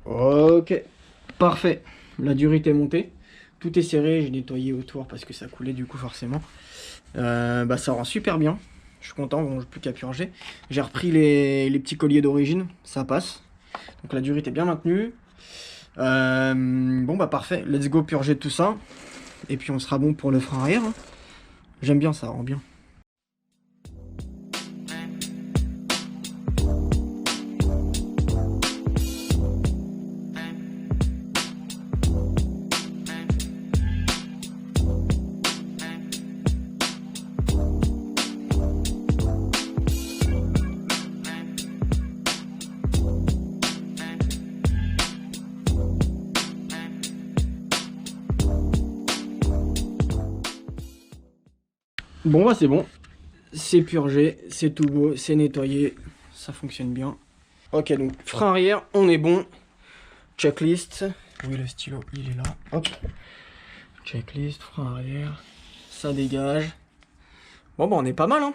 Ok, parfait. La durite est montée. Tout est serré, j'ai nettoyé autour parce que ça coulait du coup forcément. Ça rend super bien. Je suis content, bon, j'ai plus qu'à purger. J'ai repris les petits colliers d'origine, ça passe. Donc la durite est bien maintenue. Bon bah parfait, let's go purger tout ça. Et puis on sera bon pour le frein arrière. J'aime bien, ça rend bien. Bon bah c'est bon, c'est purgé, c'est tout beau, c'est nettoyé, ça fonctionne bien. Ok, donc frein arrière, on est bon. Checklist. Oui, le stylo, il est là. Hop. Checklist, frein arrière, ça dégage. Bon bah on est pas mal, hein.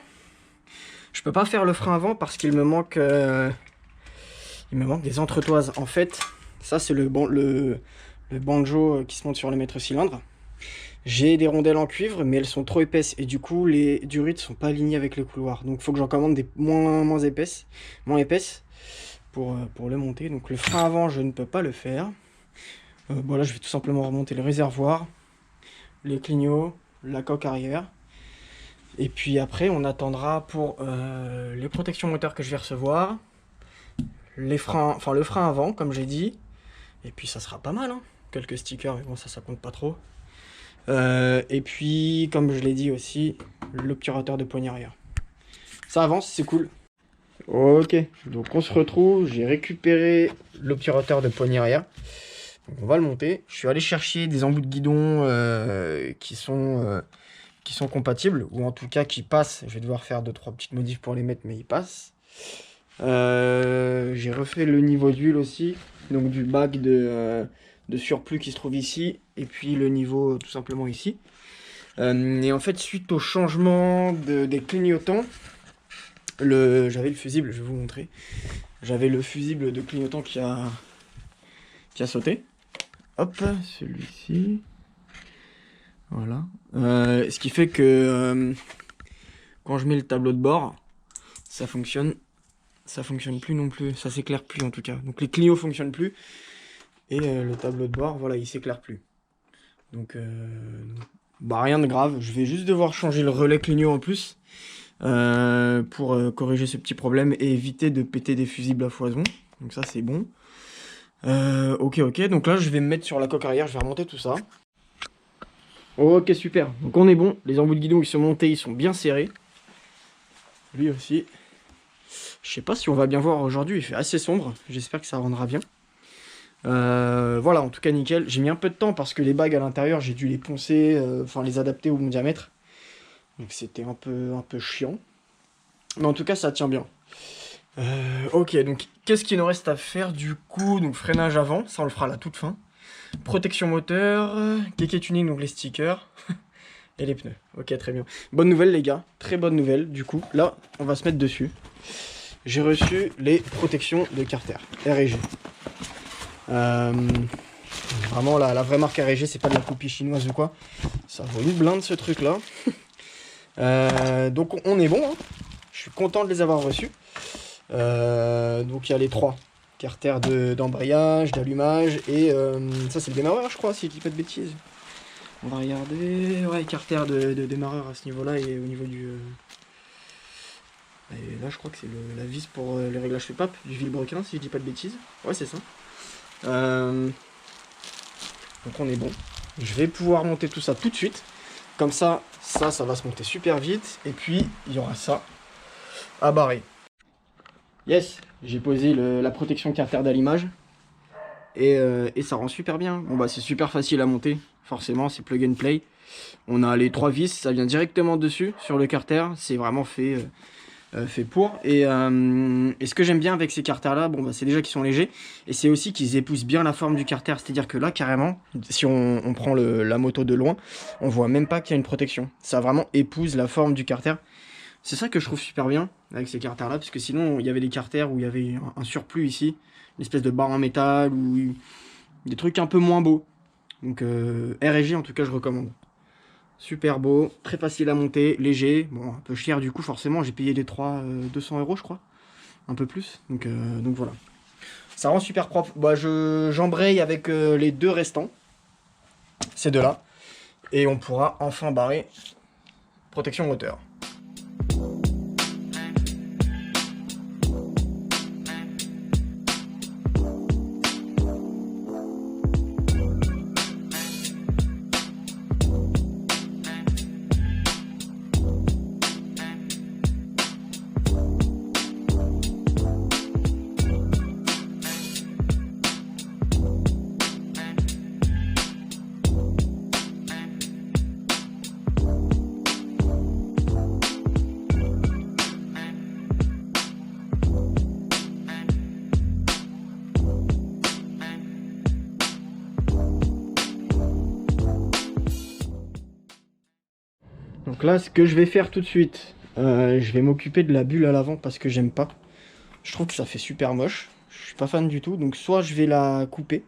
Je peux pas faire le frein avant parce qu'il me manque des entretoises. En fait, ça c'est le banjo qui se monte sur les maîtres cylindres. J'ai des rondelles en cuivre, mais elles sont trop épaisses et du coup les durites sont pas alignées avec le couloir. Donc il faut que j'en commande des moins épaisses pour le monter. Donc le frein avant, je ne peux pas le faire. Là, je vais tout simplement remonter le réservoir, les clignots, la coque arrière. Et puis après, on attendra pour les protections moteurs que je vais recevoir, les freins, enfin le frein avant, comme j'ai dit. Et puis ça sera pas mal, hein. Quelques stickers, mais bon, ça compte pas trop. Et puis, comme je l'ai dit aussi, l'obturateur de poignée arrière. Ça avance, c'est cool. Ok, donc on se retrouve. J'ai récupéré l'obturateur de poignée arrière. Donc on va le monter. Je suis allé chercher des embouts de guidon qui sont compatibles, ou en tout cas qui passent. Je vais devoir faire 2-3 petites modifs pour les mettre, mais ils passent. J'ai refait le niveau d'huile aussi, donc du bac de surplus qui se trouve ici, et puis le niveau tout simplement ici. Et en fait, suite au changement des clignotants, j'avais le fusible, je vais vous montrer. J'avais le fusible de clignotant qui a sauté. Hop, celui-ci. Voilà. Ce qui fait que quand je mets le tableau de bord, ça fonctionne plus non plus, ça s'éclaire plus en tout cas. Donc les clignots fonctionnent plus et le tableau de bord, voilà, il s'éclaire plus. Donc rien de grave, je vais juste devoir changer le relais clignot en plus pour corriger ce petit problème et éviter de péter des fusibles à foison. Donc ça c'est bon. Ok, donc là je vais me mettre sur la coque arrière, je vais remonter tout ça. Ok, super, donc on est bon, les embouts de guidon ils sont montés, ils sont bien serrés. Lui aussi. Je sais pas si on va bien voir aujourd'hui, il fait assez sombre, j'espère que ça rendra bien. Voilà, en tout cas nickel. J'ai mis un peu de temps parce que les bagues à l'intérieur, j'ai dû les poncer, les adapter au bon diamètre. Donc c'était un peu chiant. Mais en tout cas, ça tient bien. Ok, donc qu'est-ce qu'il nous reste à faire du coup? Donc freinage avant, ça on le fera à la toute fin. Protection moteur, kéké tuning, donc les stickers. Et les pneus. Ok, très bien. Bonne nouvelle les gars, très bonne nouvelle du coup. Là, on va se mettre dessus. J'ai reçu les protections de Carter, R&G. Vraiment la vraie marque R&G, c'est pas de la copie chinoise ou quoi. Ça vaut une blinde ce truc là. Donc on est bon, hein. Je suis content de les avoir reçus. Donc il y a les 3 Carter d'embrayage, d'allumage et ça c'est le démarreur je crois, si je dis pas de bêtises. On va regarder. Ouais, Carter de démarreur à ce niveau là et au niveau du... Et là je crois que c'est la vis pour les réglages FEPAP du vilebrequin si je dis pas de bêtises. Ouais c'est ça. Donc on est bon. Je vais pouvoir monter tout ça tout de suite. Comme ça va se monter super vite. Et puis il y aura ça à barrer. Yes, j'ai posé la protection Carter d'allumage. Et ça rend super bien. Bon bah c'est super facile à monter. Forcément c'est plug and play. On a les 3 vis, ça vient directement dessus sur le Carter. C'est vraiment fait pour. Et ce que j'aime bien avec ces Carter là, c'est déjà qu'ils sont légers. Et c'est aussi qu'ils épousent bien la forme du Carter. C'est-à-dire que là carrément, si on prend la moto de loin, on voit même pas qu'il y a une protection. Ça vraiment épouse la forme du Carter. C'est ça que je trouve super bien avec ces carters-là, parce que sinon, il y avait des carters où il y avait un surplus ici, une espèce de barre en métal, ou des trucs un peu moins beaux. Donc R&G en tout cas je recommande. Super beau, très facile à monter, léger, bon un peu cher du coup forcément, j'ai payé les 3 200 € je crois, un peu plus, donc voilà. Ça rend super propre, bah, j'embraye avec les deux restants, ces deux-là, et on pourra enfin barrer protection moteur. Donc là, ce que je vais faire tout de suite, je vais m'occuper de la bulle à l'avant parce que j'aime pas. Je trouve que ça fait super moche. Je suis pas fan du tout. Donc soit je vais la couper,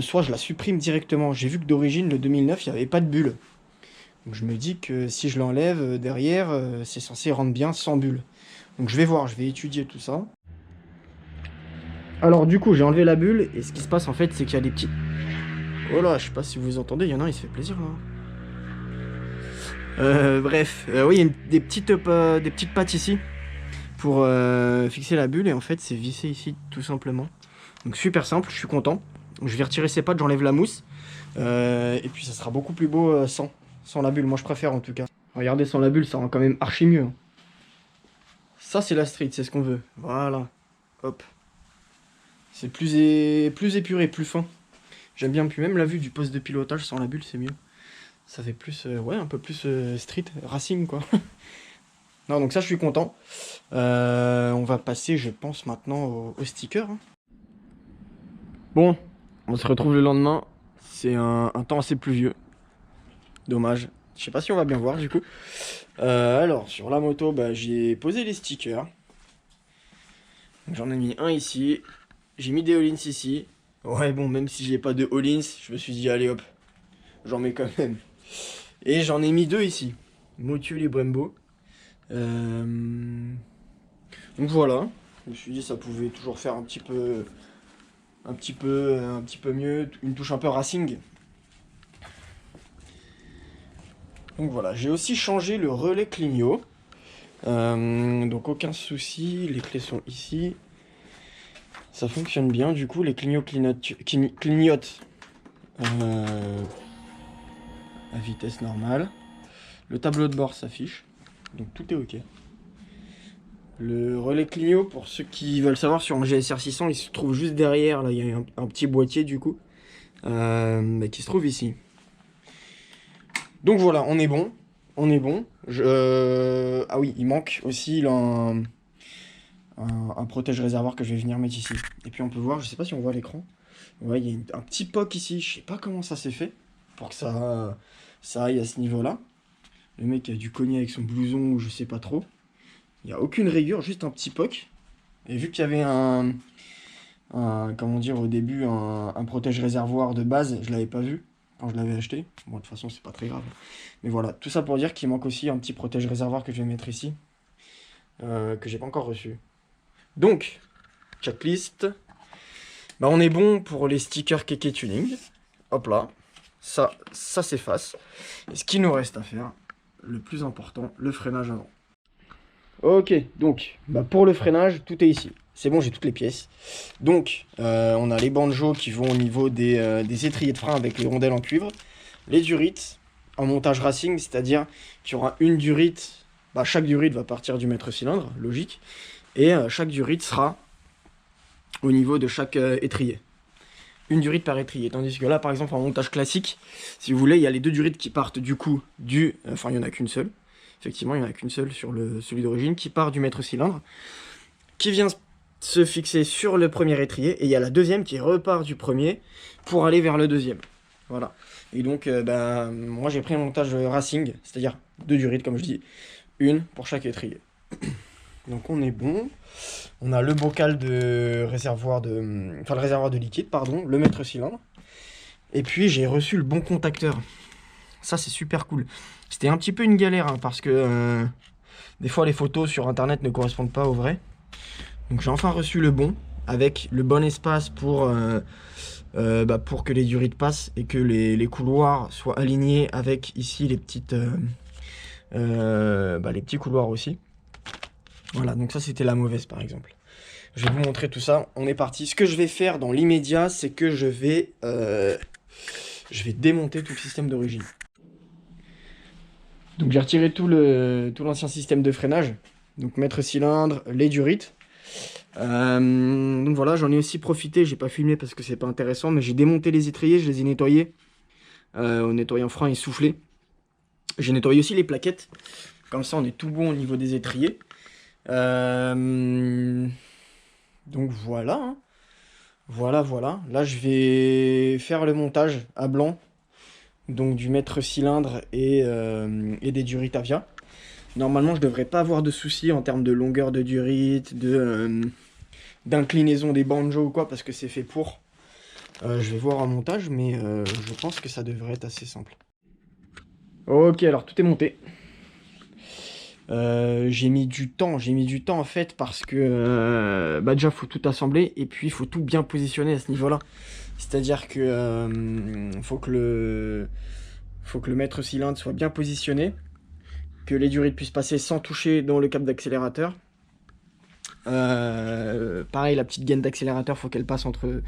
soit je la supprime directement. J'ai vu que d'origine, le 2009, il n'y avait pas de bulle. Donc je me dis que si je l'enlève derrière, c'est censé rendre bien sans bulle. Donc je vais voir, je vais étudier tout ça. Alors du coup, j'ai enlevé la bulle et ce qui se passe en fait, c'est qu'il y a des petits... Oh là, je sais pas si vous entendez, il y en a un, il se fait plaisir là. Bref, oui, il y a des petites pattes ici pour fixer la bulle et en fait c'est vissé ici tout simplement. Donc super simple, je suis content. Je vais retirer ces pattes, j'enlève la mousse et puis ça sera beaucoup plus beau sans la bulle. Moi je préfère en tout cas. Regardez, sans la bulle ça rend quand même archi mieux. Hein. Ça c'est la street, c'est ce qu'on veut. Voilà, hop. C'est plus épuré, plus fin. J'aime bien, puis même la vue du poste de pilotage sans la bulle c'est mieux. Ça fait plus, ouais, un peu plus street, racing quoi. Non, donc ça je suis content. On va passer, je pense, maintenant au sticker. Hein. Bon, on se retrouve le lendemain. C'est un temps assez pluvieux. Dommage. Je sais pas si on va bien voir du coup. Alors, sur la moto, bah, j'ai posé les stickers. J'en ai mis un ici. J'ai mis des all-ins ici. Ouais, bon, même si j'ai pas de all-ins, je me suis dit, allez hop, j'en mets quand même. Et j'en ai mis deux ici. Motul et Brembo. Donc voilà. Je me suis dit, ça pouvait toujours faire un petit peu mieux, une touche un peu racing. Donc voilà, j'ai aussi changé le relais clignot. Donc aucun souci, les clés sont ici. Ça fonctionne bien, du coup les clignots clignotent à vitesse normale. Le tableau de bord s'affiche, donc tout est ok. Le relais clignot, pour ceux qui veulent savoir, sur un GSR 600, il se trouve juste derrière, là il y a un petit boîtier du coup, qui se trouve ici. Donc voilà, on est bon. On est bon. Ah oui, il manque aussi un protège réservoir que je vais venir mettre ici. Et puis on peut voir, je sais pas si on voit l'écran. Ouais, il y a un petit POC ici. Je sais pas comment ça s'est fait pour que ça aille à ce niveau-là. Le mec a dû cogner avec son blouson ou je sais pas trop. Il n'y a aucune rayure, juste un petit POC. Et vu qu'il y avait comment dire, au début, un protège réservoir de base, je l'avais pas vu quand je l'avais acheté. Bon, de toute façon, c'est pas très grave. Mais voilà, tout ça pour dire qu'il manque aussi un petit protège réservoir que je vais mettre ici, que j'ai pas encore reçu. Donc, checklist. Bah, on est bon pour les stickers Keke Tuning. Hop là, ça s'efface. Et ce qu'il nous reste à faire, le plus important, le freinage avant. Ok, donc, bah, pour le freinage, tout est ici. C'est bon, j'ai toutes les pièces. Donc, on a les banjos qui vont au niveau des étriers de frein avec les rondelles en cuivre. Les durites en montage racing, c'est-à-dire qu'il y aura une durite. Bah, chaque durite va partir du maître cylindre, logique. Et chaque durite sera au niveau de chaque étrier. Une durite par étrier. Tandis que là, par exemple, en montage classique, si vous voulez, il y a les deux durites qui partent du coup enfin, il n'y en a qu'une seule. Effectivement, il n'y en a qu'une seule sur celui d'origine qui part du maître cylindre, qui vient se fixer sur le premier étrier, et il y a la deuxième qui repart du premier pour aller vers le deuxième. Voilà. Et donc, moi j'ai pris un montage racing, c'est-à-dire deux durites comme je dis. une pour chaque étrier. Donc on est bon. On a le bocal de réservoir de... Enfin le réservoir de liquide, pardon, le mètre-cylindre. Et puis j'ai reçu le bon contacteur. Ça c'est super cool. C'était un petit peu une galère hein, parce que des fois les photos sur internet ne correspondent pas au vrai. Donc j'ai enfin reçu le bon, avec le bon espace pour que les durites passent et que les couloirs soient alignés avec ici les petites... les petits couloirs aussi. Voilà, donc ça c'était la mauvaise par exemple. Je vais vous montrer tout ça, on est parti. Ce que je vais faire dans l'immédiat, c'est que je vais démonter tout le système d'origine. Donc j'ai retiré tout l'ancien système de freinage. Donc mètre-cylindre, les durites. Donc voilà, j'en ai aussi profité, j'ai pas filmé parce que c'est pas intéressant, mais j'ai démonté les étriers, je les ai nettoyés. En nettoyant frein et soufflé. J'ai nettoyé aussi les plaquettes. Comme ça on est tout bon au niveau des étriers. Donc voilà, hein. Voilà. Là, je vais faire le montage à blanc. Donc du mètre-cylindre et des durites Avia. Normalement, je devrais pas avoir de soucis en termes de longueur de durite, d'inclinaison des banjos ou quoi, parce que c'est fait pour. Je vais voir en montage, mais je pense que ça devrait être assez simple. Ok, alors tout est monté. J'ai mis du temps en fait parce que déjà faut tout assembler et puis il faut tout bien positionner à ce niveau-là. C'est-à-dire que faut que le mètre-cylindre soit bien positionné, que les durites puissent passer sans toucher dans le câble d'accélérateur. Pareil, la petite gaine d'accélérateur, faut qu'elle passe entre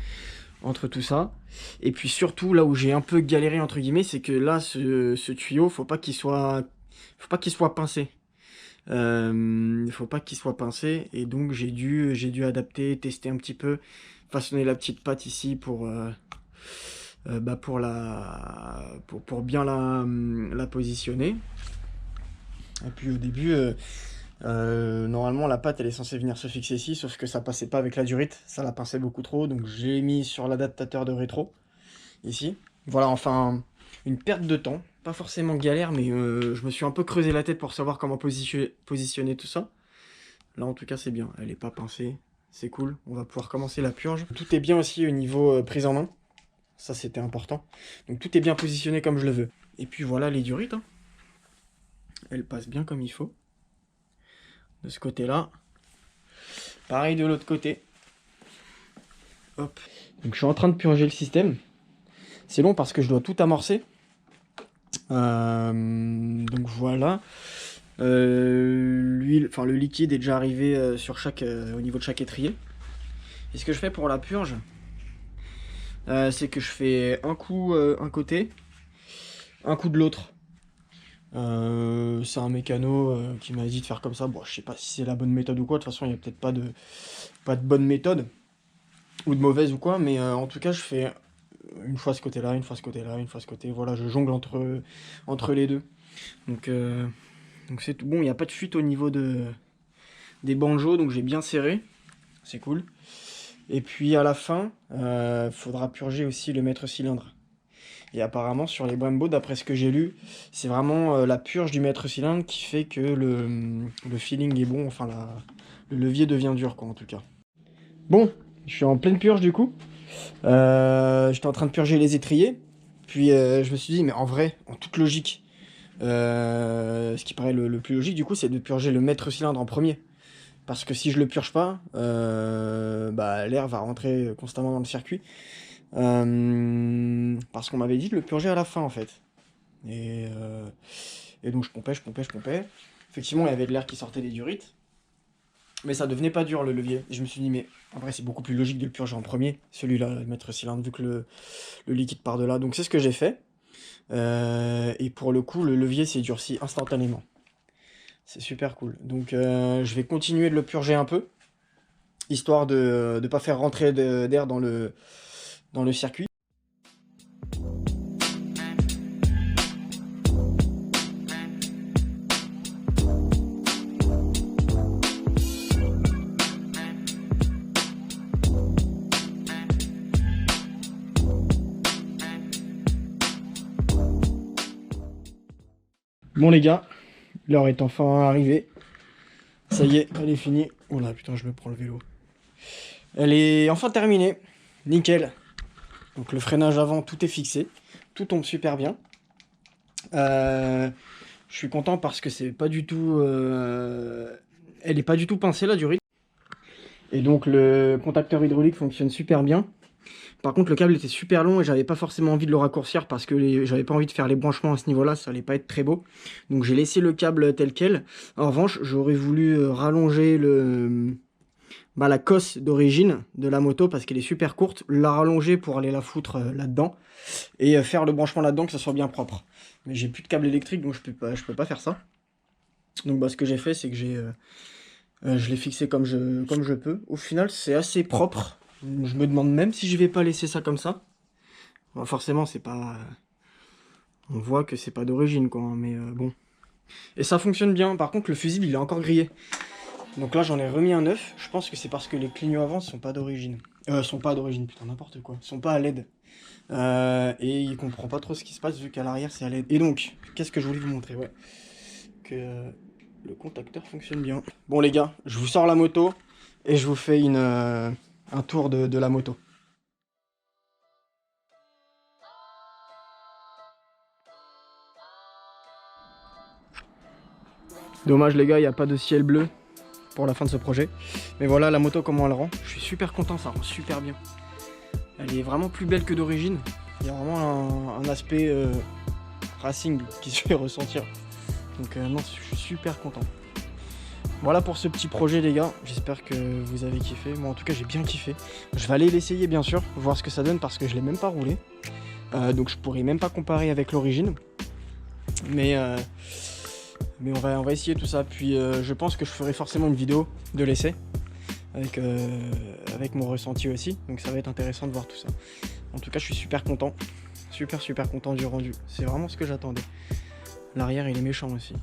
tout ça. Et puis surtout, là où j'ai un peu galéré entre guillemets, c'est que là, ce tuyau, faut pas qu'il soit pincé. Faut pas qu'il soit pincé et donc j'ai dû adapter, tester un petit peu, façonner la petite patte ici pour bien la positionner. Et puis au début, normalement la patte elle est censée venir se fixer ici, sauf que ça passait pas avec la durite, ça la pinçait beaucoup trop, donc j'ai mis sur l'adaptateur de rétro ici. Voilà, enfin une perte de temps, pas forcément galère, mais je me suis un peu creusé la tête pour savoir comment positionner tout ça. Là en tout cas c'est bien, elle est pas pincée, c'est cool, on va pouvoir commencer la purge. Tout est bien aussi au niveau prise en main, ça c'était important. Donc tout est bien positionné comme je le veux. Et puis voilà les durites, hein. Elles passent bien comme il faut. De ce côté-là. Pareil de l'autre côté. Hop. Donc je suis en train de purger le système. C'est long parce que je dois tout amorcer. Donc voilà. L'huile, enfin le liquide est déjà arrivé au niveau de chaque étrier. Et ce que je fais pour la purge, c'est que je fais un coup un côté, un coup de l'autre. C'est un mécano qui m'a dit de faire comme ça. Bon, je sais pas si c'est la bonne méthode ou quoi. De toute façon, il n'y a peut-être pas de bonne méthode ou de mauvaise ou quoi. Mais en tout cas, je fais une fois ce côté-là, une fois ce côté-là, une fois ce côté. Voilà, je jongle entre les deux. Donc c'est tout bon. Il n'y a pas de fuite au niveau des banjos, donc j'ai bien serré. C'est cool. Et puis à la fin, faudra purger aussi le mètre-cylindre. Et apparemment, sur les Brembo, d'après ce que j'ai lu, c'est vraiment la purge du mètre-cylindre qui fait que le feeling est bon, enfin le levier devient dur, quoi, en tout cas. Bon, je suis en pleine purge, du coup. J'étais en train de purger les étriers. Puis je me suis dit, mais en vrai, en toute logique, ce qui paraît le plus logique, du coup, c'est de purger le mètre-cylindre en premier. Parce que si je le purge pas, l'air va rentrer constamment dans le circuit. Parce qu'on m'avait dit de le purger à la fin en fait. Et donc je pompais. Effectivement, il y avait de l'air qui sortait des durites. Mais ça devenait pas dur le levier. Et je me suis dit, mais en vrai, c'est beaucoup plus logique de le purger en premier. Celui-là, le mètre-cylindre, vu que le liquide part de là. Donc c'est ce que j'ai fait. Et pour le coup, le levier s'est durci instantanément. C'est super cool. Donc je vais continuer de le purger un peu. Histoire de ne pas faire rentrer d'air dans le circuit. Bon les gars, L'heure est enfin arrivée. Ça y est, elle est finie. Oh là, putain, je me prends le vélo. Elle est enfin terminée. Nickel. Donc le freinage avant, tout est fixé. Tout tombe super bien. Je suis content parce que c'est pas du tout... elle est pas du tout pincée là, du rythme. Et donc le contacteur hydraulique fonctionne super bien. Par contre, le câble était super long et j'avais pas forcément envie de le raccourcir parce que j'avais pas envie de faire les branchements à ce niveau-là, ça allait pas être très beau. Donc j'ai laissé le câble tel quel. En revanche, j'aurais voulu rallonger la cosse d'origine de la moto parce qu'elle est super courte, la rallonger pour aller la foutre là-dedans et faire le branchement là-dedans que ça soit bien propre. Mais j'ai plus de câble électrique donc je peux pas faire ça. Donc ce que j'ai fait, c'est que je l'ai fixé comme je peux. Au final, c'est assez propre. Je me demande même si je vais pas laisser ça comme ça. Bon, forcément, c'est pas... On voit que c'est pas d'origine, quoi, mais bon. Et ça fonctionne bien. Par contre, le fusible, il est encore grillé. Donc là, j'en ai remis un neuf. Je pense que c'est parce que les clignots avant sont pas d'origine. Sont pas d'origine, putain, n'importe quoi. Sont pas à LED. Et il comprend pas trop ce qui se passe vu qu'à l'arrière, c'est à LED. Et donc, qu'est-ce que je voulais vous montrer, ouais. Que le contacteur fonctionne bien. Bon, les gars, je vous sors la moto et je vous fais un tour de la moto. Dommage les gars, il n'y a pas de ciel bleu pour la fin de ce projet. Mais voilà la moto comment elle rend. Je suis super content, ça rend super bien. Elle est vraiment plus belle que d'origine. Il y a vraiment un aspect racing qui se fait ressentir. Donc non, je suis super content. Voilà pour ce petit projet les gars. J'espère que vous avez kiffé. Moi en tout cas j'ai bien kiffé. Je vais aller l'essayer bien sûr, voir ce que ça donne parce que je l'ai même pas roulé. Donc je pourrais même pas comparer avec l'origine. Mais on va essayer tout ça. Puis je pense que je ferai forcément une vidéo de l'essai avec mon ressenti aussi. Donc ça va être intéressant de voir tout ça. En tout cas, je suis super content. Super content du rendu. C'est vraiment ce que j'attendais. L'arrière, il est méchant aussi.